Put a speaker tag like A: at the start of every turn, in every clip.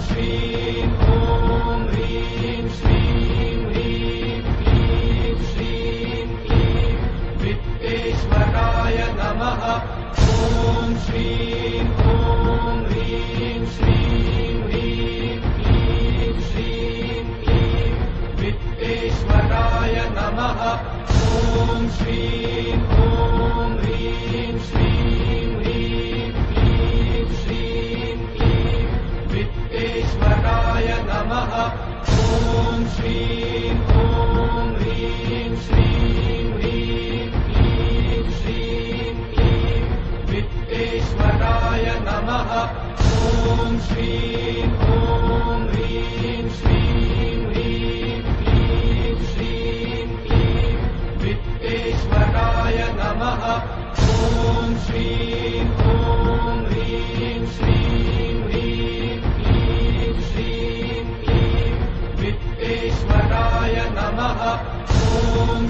A: श्रीं ॐ ह्रीं श्रीं ह्रीं क्लीं श्रीं क्लीं वित्तेश्वराय नमः। ॐ श्रीं ॐ ह्रीं श्रीं ह्रीं क्लीं श्रीं क्लीं वित्तेश्वराय नमः। ॐ श्रीं ॐ ह्रीं श्रीं ह्रीं क्लीं श्रीं क्लीं वित्तेश्वराय नमः। ॐ श्रीं ॐ ह्रीं श्रीं ह्रीं क्लीं श्रीं क्लीं वित्तेश्वराय नमः। ॐ श्रीं ॐ ह्रीं श्रीं ह्रीं क्लीं श्रीं क्लीं वित्तेश्वराय नमः। ॐ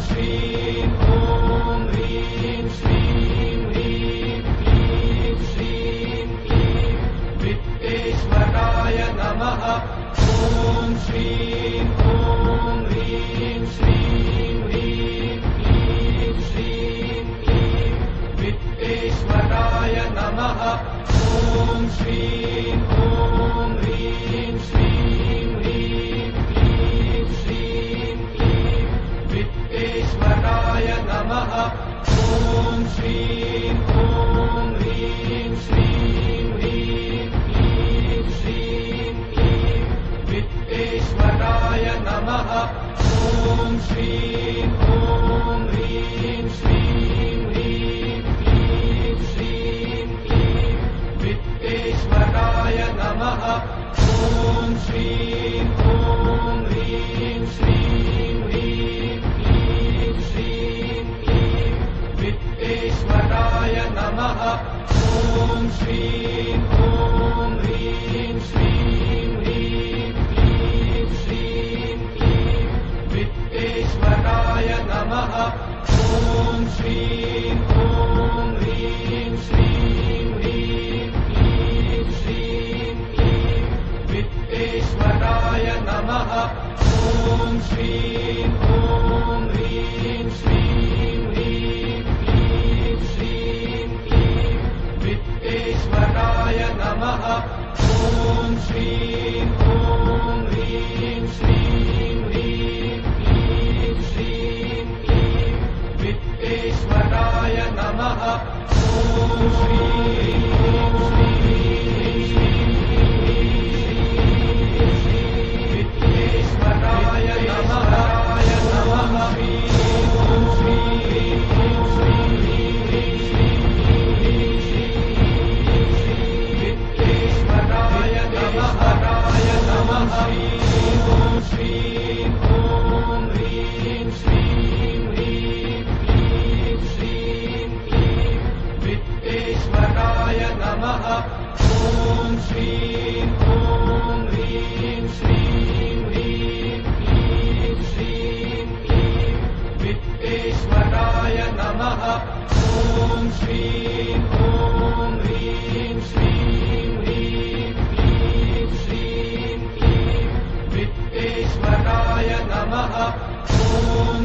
A: श्रीं ॐ ह्रीं श्रीं ह्रीं क्लीं श्रीं क्लीं वित्तेश्वराय नमः। ॐ श्रीं ॐ ह्रीं श्रीं ह्रीं क्लीं श्रीं क्लीं वित्तेश्वराय नमः। ॐ श्रीं ॐ ह्रीं श्रीं ह्रीं क्लीं श्रीं क्लीं वित्तेश्वराय नमः। ॐ श्रीं ॐ ह्रीं श्रीं ह्रीं क्लीं श्रीं क्लीं वित्तेश्वराय नमः। ॐ श्रीं ॐ ह्रीं श्रीं ह्रीं क्लीं श्रीं क्लीं वित्तेश्वराय नमः। ॐ श्रीं ॐ ह्रीं श्रीं ह्रीं क्लीं श्रीं क्लीं वित्तेश्वराय नमः। ॐ श्रीं ॐ ह्रीं श्रीं ह्रीं क्लीं श्रीं क्लीं वित्तेश्वराय नमः। ॐ श्रीं ॐ ह्रीं श्रीं ह्रीं क्लीं श्रीं क्लीं वित्तेश्वराय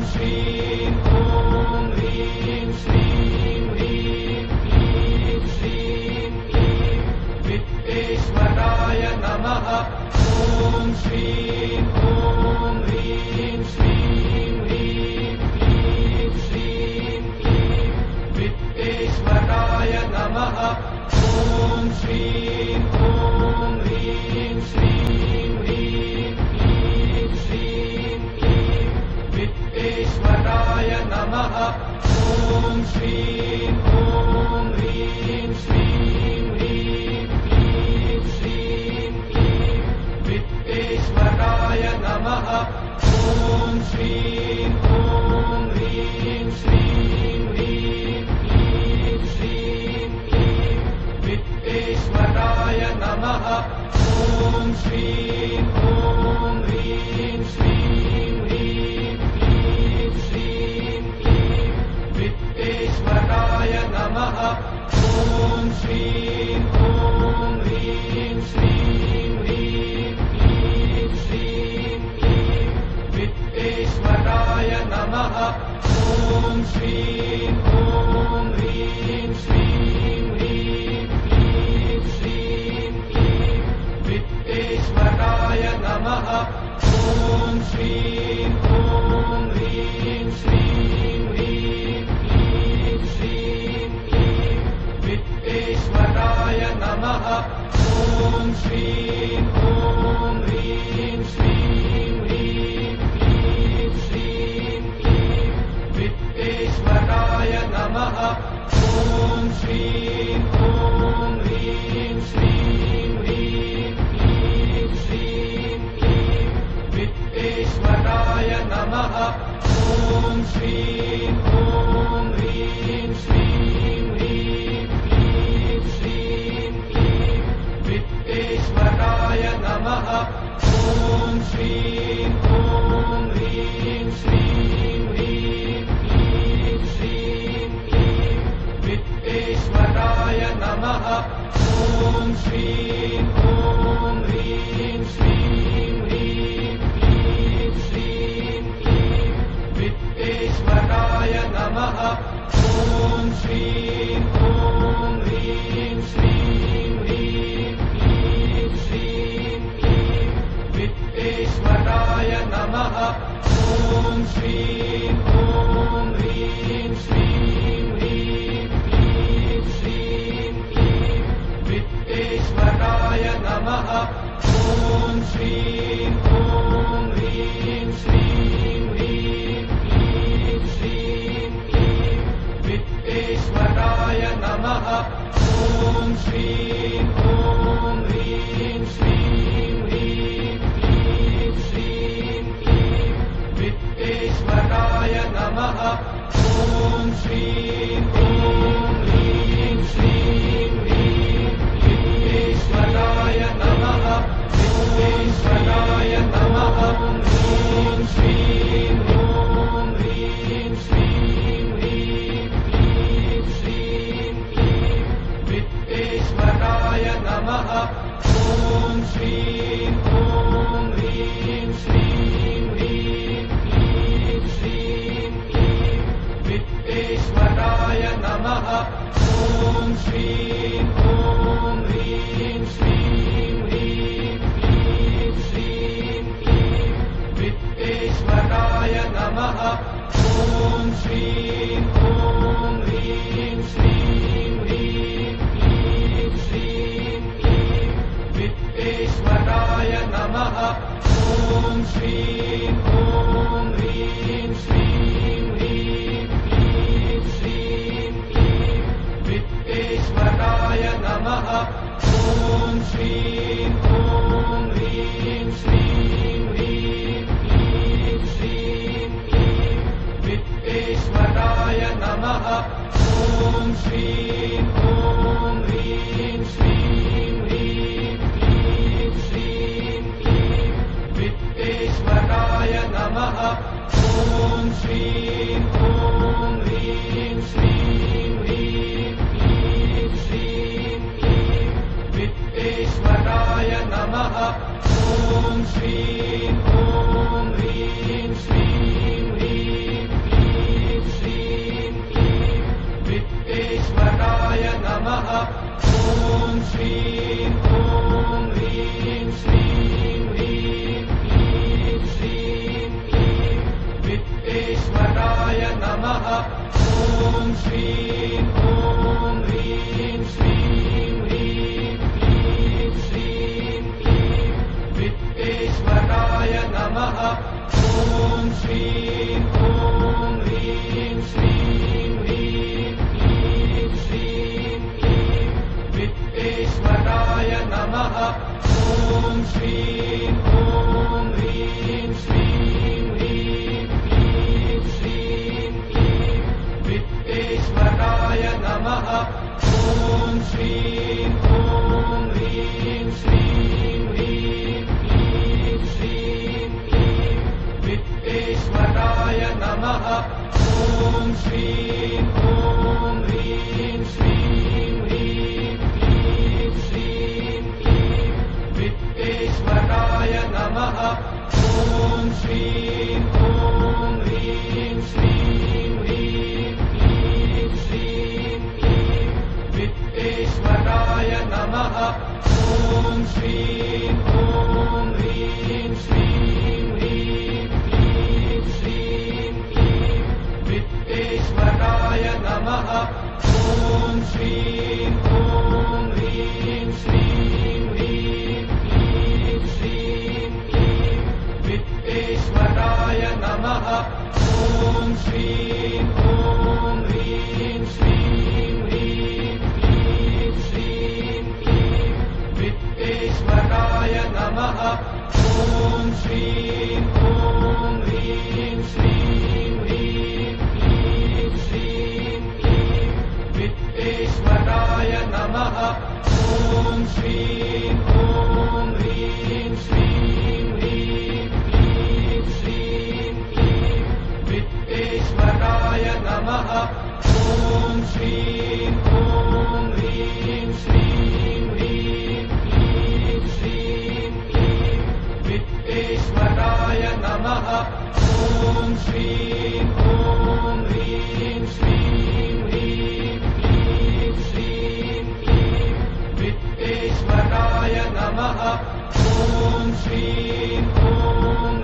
A: नमः। ॐ श्रीं ॐ ह्रीं श्रीं ह्रीं क्लीं श्रीं क्लीं वित्तेश्वराय नमः। ॐ श्रीं ॐ ह्रीं श्रीं ह्रीं क्लीं श्रीं क्लीं वित्तेश्वराय नमः। ॐ श्रीं ॐ ह्रीं श्रीं ह्रीं क्लीं श्रीं क्लीं वित्तेश्वराय नमः। ॐ श्रीं वित्तेश्वराय नमः। ॐ श्रीं ॐ ह्रीं श्रीं ह्रीं श्रीं ॐ ह्रीं श्रीं ह्रीं क्लीं श्रीं क्लीं वित्तेश्वराय नमः। ॐ श्रीं ॐ ह्रीं श्रीं ह्रीं क्लीं श्रीं क्लीं वित्तेश्वराय नमः। ॐ श्रीं ॐ ह्रीं श्रीं ह्रीं क्लीं श्रीं क्लीं वित्तेश्वराय नमः। ॐ श्रीं ॐ ह्रीं श्रीं ह्रीं क्लीं श्रीं क्लीं वित्तेश्वराय नमः। ॐ श्रीं ॐ ह्रीं श्रीं ह्रीं क्लीं श्रीं क्लीं वित्तेश्वराय नमः। ॐ श्रीं ॐ ह्रीं श्रीं ह्रीं क्लीं श्रीं क्लीं वित्तेश्वराय नमः। ॐ श्रीं ॐ ह्रीं श्रीं ह्रीं क्लीं श्रीं क्लीं वित्तेश्वराय नमः। ॐ श्रीं ॐ ह्रीं श्रीं ह्रीं क्लीं श्रीं क्लीं वित्तेश्वराय नमः। ॐ श्रीं ॐ ह्रीं श्रीं ह्रीं क्लीं श्रीं क्लीं वित्तेश्वराय नमः। ॐ श्रीं ॐ ह्रीं श्रीं ह्रीं क्लीं श्रीं क्लीं वित्तेश्वराय नमः। ॐ श्रीं ॐ ह्रीं श्रीं ह्रीं क्लीं श्रीं क्लीं वित्तेश्वराय नमः। ॐ श्रीं ॐ ह्रीं श्रीं ह्रीं वित्तेश्वराय नमः। वित्तेश्वराय नमः। ह्रीं श्रीं ॐ ह्रीं श्रीं ह्रीं क्लीं श्रीं क्लीं वित्तेश्वराय नमः। ॐ श्रीं ॐ ह्रीं श्रीं ह्रीं क्लीं श्रीं क्लीं वित्तेश्वराय नमः। ॐ श्रीं ॐ ह्रीं श्रीं ह्रीं क्लीं श्रीं क्लीं वित्तेश्वराय नमः। ॐ श्रीं ॐ ह्रीं श्रीं ह्रीं क्लीं श्रीं क्लीं वित्तेश्वराय नमः। ॐ श्रीं ॐ ह्रीं श्रीं ह्रीं क्लीं श्रीं क्लीं वित्तेश्वराय नमः। ॐ श्रीं ॐ ह्रीं श्रीं ह्रीं क्लीं श्रीं क्लीं वित्तेश्वराय नमः। ॐ श्रीं ॐ ह्रीं श्रीं ह्रीं क्लीं श्रीं क्लीं वित्तेश्वराय नमः। ॐ श्रीं ॐ ह्रीं श्रीं ह्रीं क्लीं श्रीं क्लीं वित्तेश्वराय नमः। ॐ श्रीं ॐ ह्रीं श्रीं ह्रीं क्लीं श्रीं क्लीं वित्तेश्वराय नमः। ॐ श्रीं ॐ ह्रीं श्रीं ह्रीं क्लीं श्रीं क्लीं वित्तेश्वराय नमः। ॐ श्रीं ॐ ह्रीं श्रीं ह्रीं क्लीं श्रीं क्लीं वित्तेश्वराय नमः। ॐ श्रीं ॐ ह्रीं श्रीं ह्रीं क्लीं श्रीं क्लीं वित्तेश्वराय नमः। ॐ श्रीं ॐ ह्रीं श्रीं ह्रीं क्लीं श्रीं क्लीं वित्तेश्वराय नमः। ॐ श्रीं ॐ ह्रीं श्रीं ह्रीं क्लीं श्रीं क्लीं वित्तेश्वराय नमः। ॐ श्रीं ॐ ह्रीं श्रीं ह्रीं क्लीं श्रीं क्लीं वित्तेश्वराय नमः। ॐ श्रीं ॐ ह्रीं श्रीं ह्रीं ॐ श्रीं ॐ ह्रीं श्रीं ह्रीं क्लीं श्रीं क्लीं वित्तेश्वराय नमः ॐ श्रीं ॐ ह्रीं श्रीं ह्रीं क्लीं श्रीं क्लीं वित्तेश्वराय नमः ॐ श्रीं ॐ ह्रीं श्रीं ह्रीं क्लीं श्रीं क्लीं वित्तेश्वराय नमः ॐ श्रीं ॐ ह्रीं श्रीं ह्रीं क्लीं श्रीं क्लीं वित्तेश्वराय नमः ॐ श्रीं ॐ ह्रीं श्रीं ह्रीं क्लीं श्रीं क्लीं वित्तेश्वराय नमः ॐ श्रीं ॐ ह्रीं श्रीं ह्रीं क्लीं श्रीं क्लीं वित्तेश्वराय नमः ॐ श्रीं ॐ ह्रीं श्रीं ह्रीं क्लीं श्रीं क्लीं वित्तेश्वराय नमः ॐ श्रीं ॐ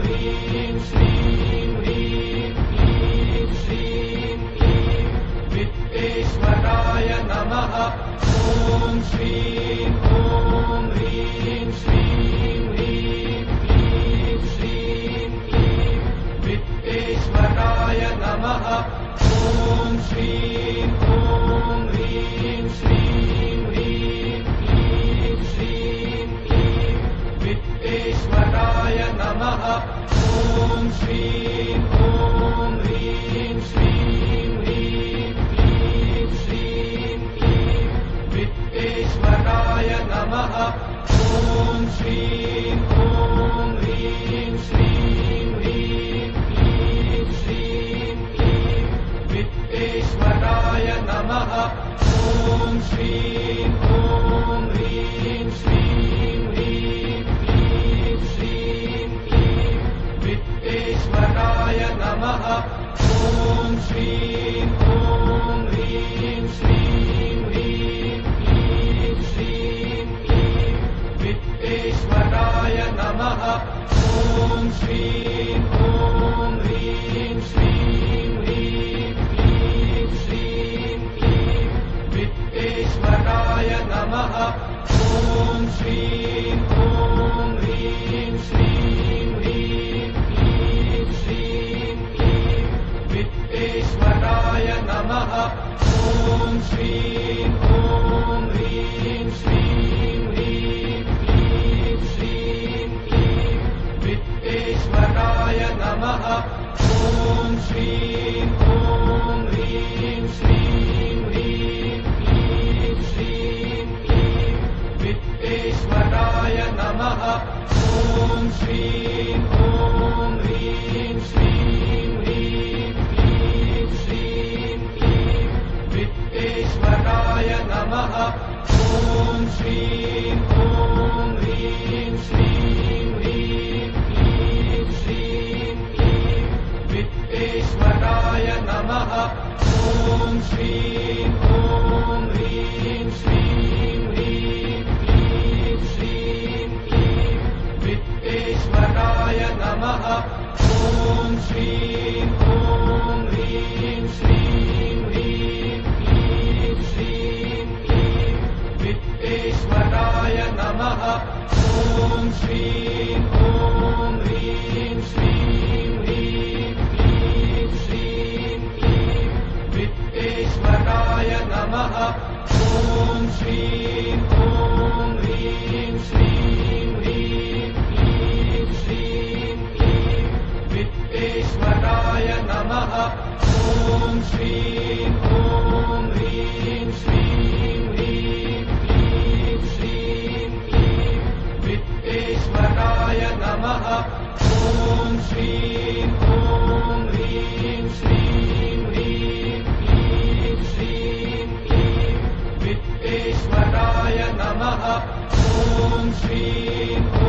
A: ह्रीं श्रीं ह्रीं क्लीं श्रीं क्लीं वित्तेश्वराय नमः ॐ श्रीं ॐ ह्रीं श्रीं ह्रीं क्लीं श्रीं क्लीं वित्तेश्वराय नमः ॐ श्रीं ॐ ह्रीं श्रीं ह्रीं क्लीं श्रीं क्लीं वित्तेश्वराय नमः ॐ श्रीं ॐ ह्रीं श्रीं ह्रीं क्लीं श्रीं क्लीं वित्तेश्वराय नमः ॐ श्रीं ॐ ह्रीं श्रीं ह्रीं क्लीं श्रीं क्लीं वित्तेश्वराय नमः ॐ श्रीं ॐ ह्रीं श्रीं ह्रीं क्लीं श्रीं क्लीं वित्तेश्वराय नमः ॐ श्रीं ॐ ह्रीं श्रीं ह्रीं क्लीं श्रीं क्लीं वित्तेश्वराय नमः ॐ श्रीं ॐ ह्रीं श्रीं ह्रीं क्लीं श्रीं क्लीं वित्तेश्वराय नमः ॐ श्रीं ॐ ह्रीं श्रीं ह्रीं क्लीं श्रीं क्लीं वित्तेश्वराय नमः ॐ श्रीं ॐ ह्रीं श्रीं ह्रीं क्लीं श्रीं क्लीं वित्तेश्वराय नमः ॐ श्रीं ॐ ह्रीं श्रीं ह्रीं क्लीं श्रीं क्लीं वित्तेश्वराय नमः ॐ श्रीं ॐ ह्रीं श्रीं ह्रीं क्लीं श्रीं क्लीं वित्तेश्वराय नमः ॐ श्रीं ॐ ह्रीं श्रीं ह्रीं क्लीं श्रीं क्लीं वित्तेश्वराय नमः ॐ श्रीं ॐ ह्रीं श्रीं ह्रीं क्लीं श्रीं क्लीं वित्तेश्वराय नमः ॐ श्रीं ॐ ह्रीं श्रीं ह्रीं क्लीं श्रीं क्लीं वित्तेश्वराय नमः ॐ श्रीं ॐ ह्रीं श्रीं ह्रीं क्लीं श्रीं क्लीं वित्तेश्वराय नमः ॐ श्रीं ॐ ह्रीं श्रीं ह्रीं क्लीं श्रीं क्लीं वित्तेश्वराय नमः ॐ श्रीं ॐ ह्रीं श्रीं ह्रीं क्लीं श्रीं क्लीं वित्तेश्वराय नमः ॐ श्रीं ॐ ह्रीं श्रीं ह्रीं क्लीं श्रीं क्लीं वित्तेश्वराय नमः ॐ श्रीं ॐ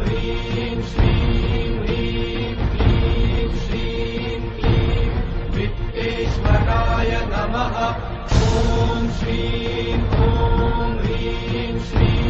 A: ह्रीं श्रीं ह्रीं क्लीं श्रीं क्लीं वित्तेश्वराय नमः ॐ श्रीं ॐ ह्रीं श्रीं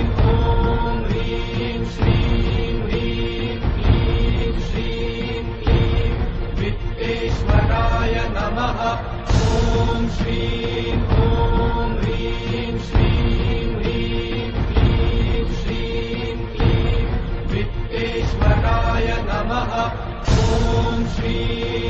A: ॐ ह्रीं श्रीं ह्रीं क्लीं श्रीं क्लीं वित्तेश्वराय नमः ॐ श्रीं ॐ ह्रीं श्रीं ह्रीं क्लीं श्रीं क्लीं वित्तेश्वराय नमः ॐ श्रीं